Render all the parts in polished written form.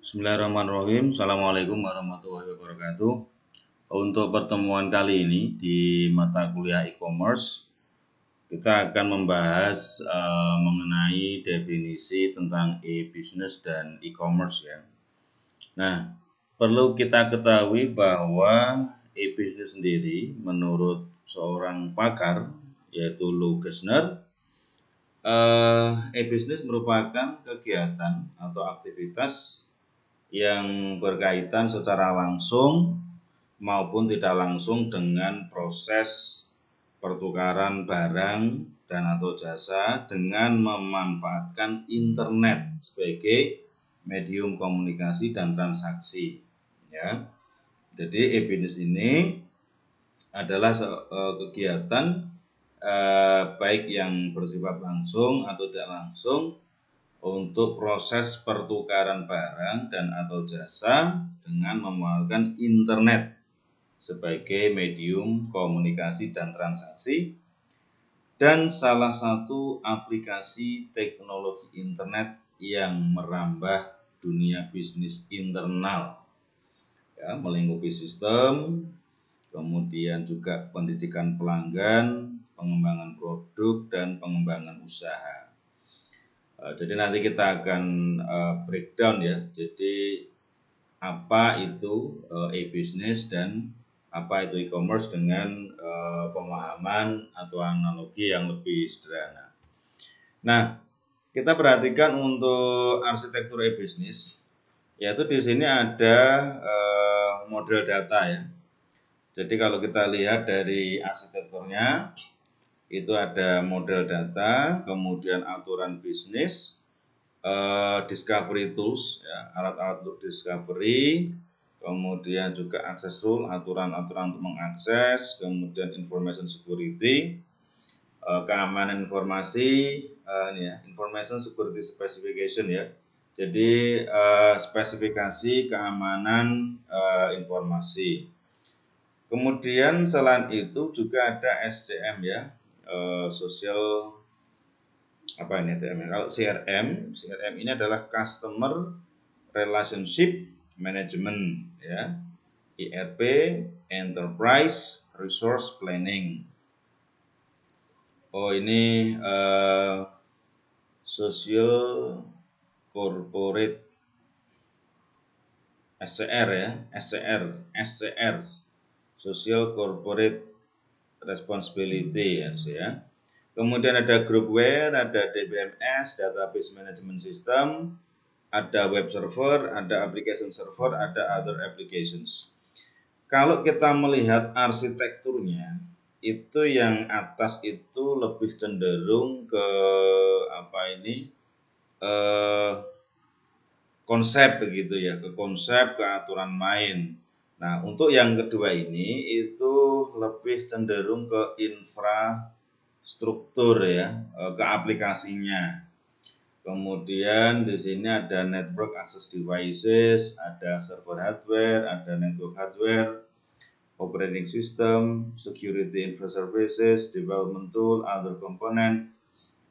Bismillahirrahmanirrahim. Assalamualaikum warahmatullahi wabarakatuh. Untuk pertemuan kali ini di mata kuliah e-commerce, kita akan membahas mengenai definisi tentang e-business dan e-commerce ya. Nah, perlu kita ketahui bahwa e-business sendiri menurut seorang pakar yaitu Lou Gerstner, e-business merupakan kegiatan atau aktivitas yang berkaitan secara langsung maupun tidak langsung dengan proses pertukaran barang dan atau jasa dengan memanfaatkan internet sebagai medium komunikasi dan transaksi ya. Jadi e-business ini adalah kegiatan baik yang bersifat langsung atau tidak langsung untuk proses pertukaran barang dan atau jasa dengan menggunakan internet sebagai medium komunikasi dan transaksi, dan salah satu aplikasi teknologi internet yang merambah dunia bisnis internal ya, melingkupi sistem, kemudian juga pendidikan pelanggan, pengembangan produk, dan pengembangan usaha. Jadi nanti kita akan breakdown ya. Jadi apa itu e-business dan apa itu e-commerce dengan pemahaman atau analogi yang lebih sederhana. Nah, kita perhatikan untuk arsitektur e-business, yaitu di sini ada model data ya. Jadi kalau kita lihat dari arsitekturnya, itu ada model data, kemudian aturan bisnis, discovery tools, ya, alat-alat untuk discovery, kemudian juga access rule, aturan-aturan untuk mengakses, kemudian information security, keamanan informasi, ini ya, information security specification ya. Jadi spesifikasi keamanan informasi. Kemudian selain itu juga ada SCM ya, social apa ini SCM? Kalau CRM ini adalah Customer Relationship Management ya, ERP, Enterprise Resource Planning. Oh ini Social Corporate SCR ya, SCR Social Corporate Responsibility ya. Kemudian ada groupware, ada DBMS, Database Management System, ada web server, ada application server, ada other applications. Kalau kita melihat arsitekturnya, itu yang atas itu lebih cenderung ke konsep begitu ya, ke konsep, ke aturan main. Nah, untuk yang kedua ini itu lebih cenderung ke infrastruktur ya, ke aplikasinya. Kemudian di sini ada network access devices, ada server hardware, ada network hardware, operating system, security infra services, development tool, other component.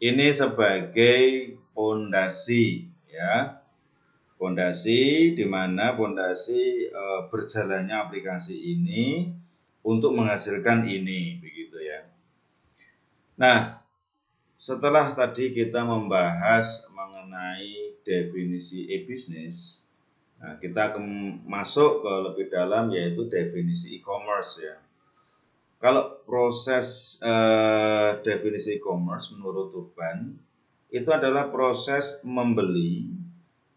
Ini sebagai pondasi ya. Pondasi di mana pondasi berjalannya aplikasi ini untuk menghasilkan ini begitu ya. Nah, setelah tadi kita membahas mengenai definisi e-business, nah kita akan masuk ke lebih dalam yaitu definisi e-commerce ya. Kalau proses definisi e-commerce menurut Urban itu adalah proses membeli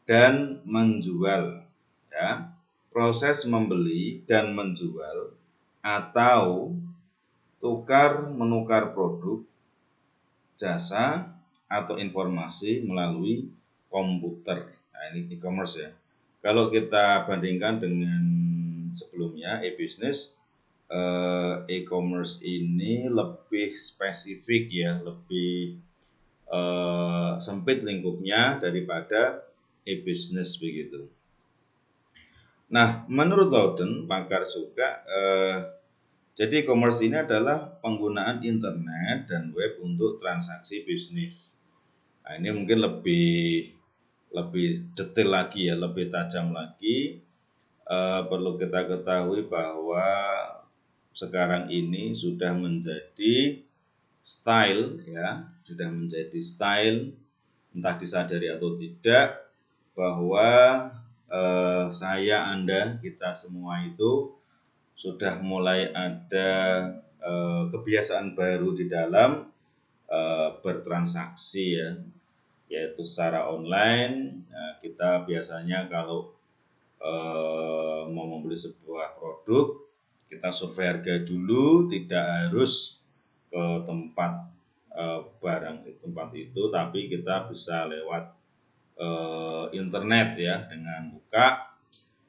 dan menjual ya. Proses membeli dan menjual atau tukar menukar produk, jasa atau informasi melalui komputer. Nah, ini e-commerce ya. Kalau kita bandingkan dengan sebelumnya e-business, e-commerce ini lebih spesifik ya, lebih sempit lingkupnya daripada e-business begitu. Nah, menurut Loudon, pakar juga, jadi e-commerce ini adalah penggunaan internet dan web untuk transaksi bisnis. Nah, ini mungkin lebih lebih detail lagi ya, lebih tajam lagi, perlu kita ketahui bahwa sekarang ini sudah menjadi style ya, sudah menjadi style, entah disadari atau tidak, bahwa saya, Anda, kita semua itu sudah mulai ada kebiasaan baru di dalam bertransaksi ya, yaitu secara online. Kita biasanya kalau mau membeli sebuah produk, kita survei harga dulu, tidak harus ke tempat tempat itu, tapi kita bisa lewat internet ya, dengan buka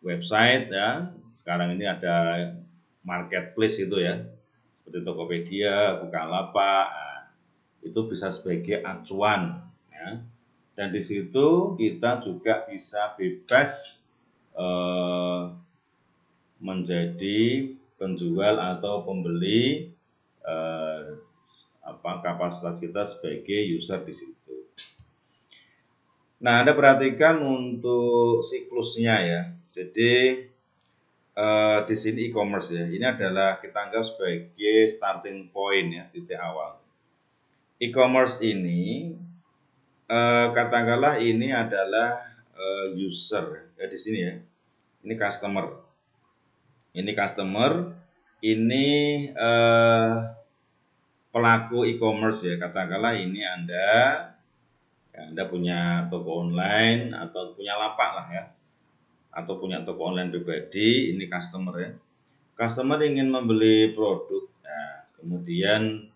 website ya. Sekarang ini ada marketplace itu ya, seperti Tokopedia, Bukalapak, itu bisa sebagai acuan ya. Dan di situ kita juga bisa bebas menjadi penjual atau pembeli, kapasitas kita sebagai user di situ. Nah, Anda perhatikan untuk siklusnya ya. Jadi di sini e-commerce ya, ini adalah kita anggap sebagai starting point ya, titik awal. E-commerce ini katakanlah ini adalah user di sini ya. Ini customer. Ini pelaku e-commerce ya. Katakanlah ini Anda punya toko online atau punya lapak lah ya, atau punya toko online pribadi. Ini customer ya. Customer ingin membeli produk, nah, kemudian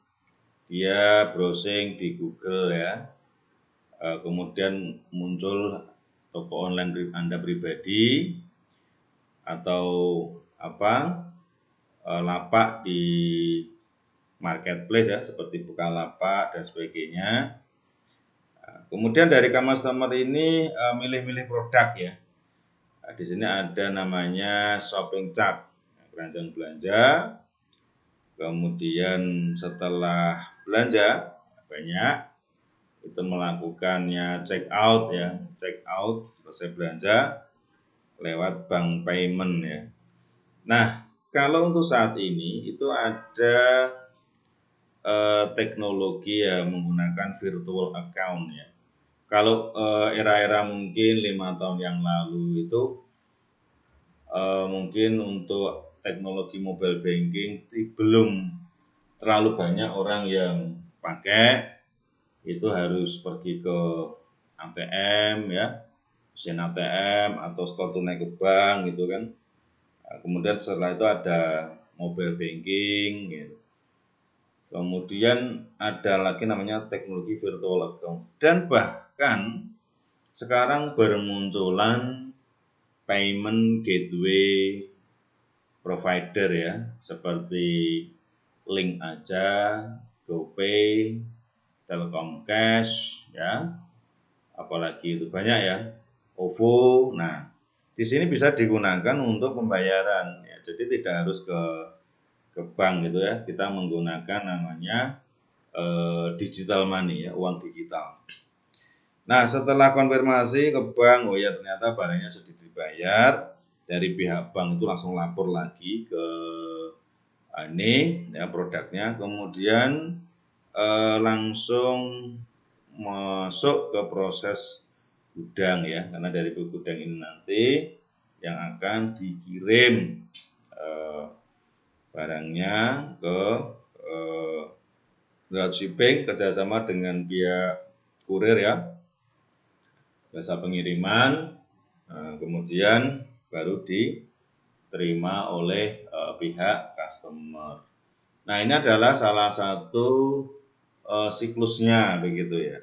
dia browsing di Google ya, kemudian muncul toko online Anda pribadi atau lapak di marketplace ya, seperti Bukalapak dan sebagainya. Kemudian dari customer ini milih-milih produk ya. Nah, di sini ada namanya shopping cart, keranjang belanja. Kemudian setelah belanja banyak, itu melakukannya check out ya, selesai belanja lewat bank payment ya. Nah, kalau untuk saat ini itu ada teknologi ya, menggunakan virtual account ya. Kalau era-era mungkin 5 tahun yang lalu itu mungkin untuk teknologi mobile banking belum terlalu banyak orang yang pakai, itu harus pergi ke ATM ya, mesin ATM atau store tunai ke bank gitu kan. Nah, kemudian setelah itu ada mobile banking gitu. Kemudian ada lagi namanya teknologi virtual account, dan bahkan sekarang bermunculan payment gateway provider ya, seperti Link Aja, GoPay, Telkom Cash ya, apalagi itu banyak ya, OVO. Nah, di sini bisa digunakan untuk pembayaran ya, jadi tidak harus ke bank gitu ya, kita menggunakan namanya digital money ya, uang digital. Nah, setelah konfirmasi ke bank, oh ya ternyata barangnya sudah dibayar, dari pihak bank itu langsung lapor lagi ke ini ya produknya, kemudian langsung masuk ke proses gudang ya, karena dari gudang ini nanti yang akan dikirim barangnya ke dropshipping kerjasama dengan pihak kurir ya, jasa pengiriman, kemudian baru diterima oleh pihak customer. Nah, ini adalah salah satu siklusnya begitu ya.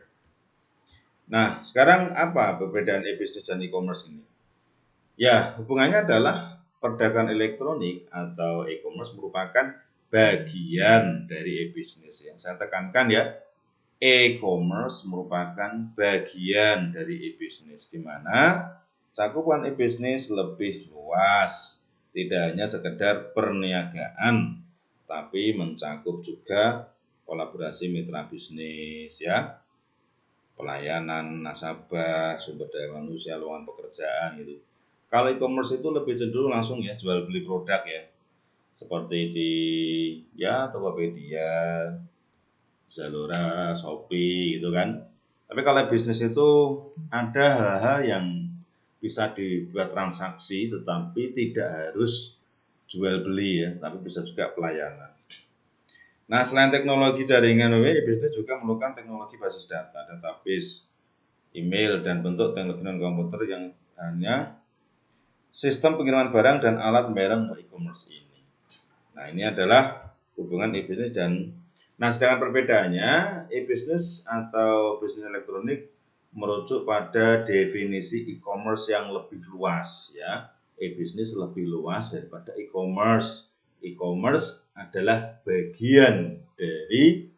Nah, sekarang apa perbedaan e-bisnis dan e-commerce ini? Ya, hubungannya adalah perdagangan elektronik atau e-commerce merupakan bagian dari e-bisnis ya. Saya tekankan ya, e-commerce merupakan bagian dari e-bisnis, di mana cakupan e-bisnis lebih luas, tidak hanya sekedar perniagaan, tapi mencakup juga kolaborasi mitra bisnis ya, pelayanan nasabah, sumber daya manusia, lowongan pekerjaan gitu. Kalau e-commerce itu lebih cenderung langsung ya jual beli produk ya, seperti di ya Tokopedia, Zalora, Shopee gitu kan. Tapi kalau bisnis itu ada hal-hal yang bisa dibuat transaksi tetapi tidak harus jual beli ya, tapi bisa juga pelayanan. Nah, selain teknologi jaringan web, bisnis juga memerlukan teknologi basis data, database, email, dan bentuk teknologi non-komputer yang hanya sistem pengiriman barang dan alat pembayaran untuk e-commerce ini. Nah, ini adalah hubungan e-bisnis dan sedangkan perbedaannya, e-bisnis atau bisnis elektronik merujuk pada definisi e-commerce yang lebih luas ya. E-bisnis lebih luas daripada e-commerce. E-commerce adalah bagian dari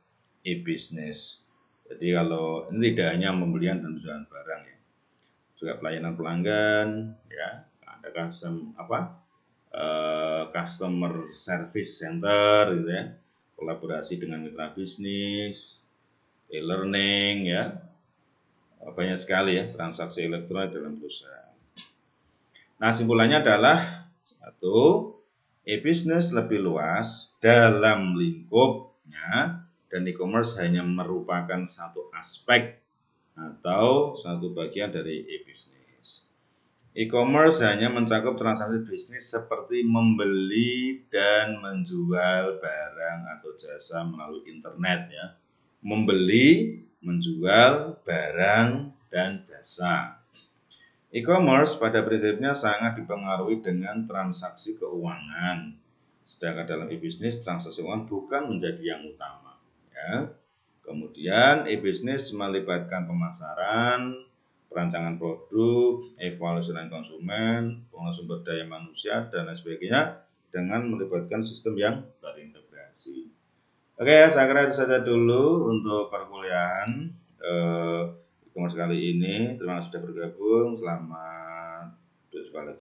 e-bisnis. Jadi kalau ini tidak hanya pembelian dan penjualan barang ya, juga pelayanan pelanggan ya, ada customer service center gitu ya, kolaborasi dengan mitra bisnis, e-learning ya, banyak sekali ya transaksi elektronik dalam perusahaan. Nah, simpulannya adalah satu, e-business lebih luas dalam lingkupnya dan e-commerce hanya merupakan satu aspek atau satu bagian dari e-business. E-commerce hanya mencakup transaksi bisnis seperti membeli dan menjual barang atau jasa melalui internet ya. Membeli, menjual barang dan jasa. E-commerce pada prinsipnya sangat dipengaruhi dengan transaksi keuangan. Sedangkan dalam e-bisnis transaksi keuangan bukan menjadi yang utama ya. Kemudian e-bisnis melibatkan pemasaran, perancangan produk, evaluasi konsumen, pengelolaan sumber daya manusia dan lain sebagainya dengan melibatkan sistem yang terintegrasi. Oke, saya kira itu saja dulu untuk perkuliahan e-commerce kali ini. Terima kasih sudah bergabung. Selamat bersekolah.